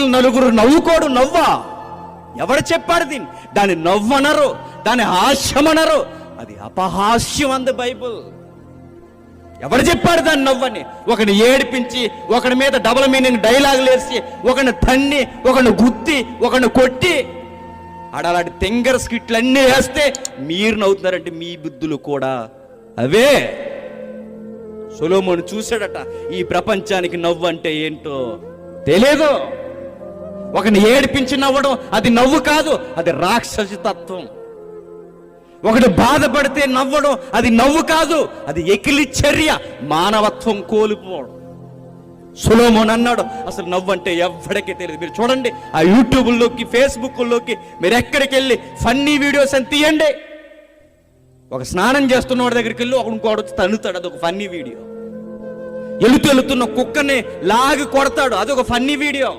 అవతల నలుగురు నవ్వుకోడు నవ్వా? ఎవరు చెప్పాడు దీన్ని? దాన్ని నవ్వనరు, దాన్ని హాస్యమనరు, అది అపహాస్యం అంది బైబుల్. ఎవరు చెప్పాడు దాన్ని నవ్వని? ఒకని ఏడిపించి, ఒకని మీద డబుల్ మీనింగ్ డైలాగులు వేసి, ఒకని తన్ని, ఒకని గుత్తి, ఒకని కొట్టి, అలాంటి తెంగర స్కిట్లన్నీ వేస్తే మీరు నవ్వుతున్నారంటే మీ బుద్ధులు కూడా అవే. సొలొమోను చూశాడట, ఈ ప్రపంచానికి నవ్వు అంటే ఏంటో తెలియదు. ఒకని ఏడిపించి నవ్వడం అది నవ్వు కాదు, అది రాక్షసి తత్వం. ఒకటి బాధపడితే నవ్వడం అది నవ్వు కాదు, అది ఎకిలి చర్య, మానవత్వం కోల్పోవడం. సొలొమోను అన్నాడు, అసలు నవ్వు అంటే ఎవరికీ తెలియదు. మీరు చూడండి, ఆ యూట్యూబ్లోకి, ఫేస్బుక్లోకి మీరు ఎక్కడికి వెళ్ళి ఫన్నీ వీడియోస్ అని తీయండి. ఒక స్నానం చేస్తున్న వాడి దగ్గరికి వెళ్ళి ఇంకోడు తన్నుతాడు, అదొక ఫన్నీ వీడియో. వెళుతున్న కుక్కని లాగి కొడతాడు, అదొక ఫన్నీ వీడియో.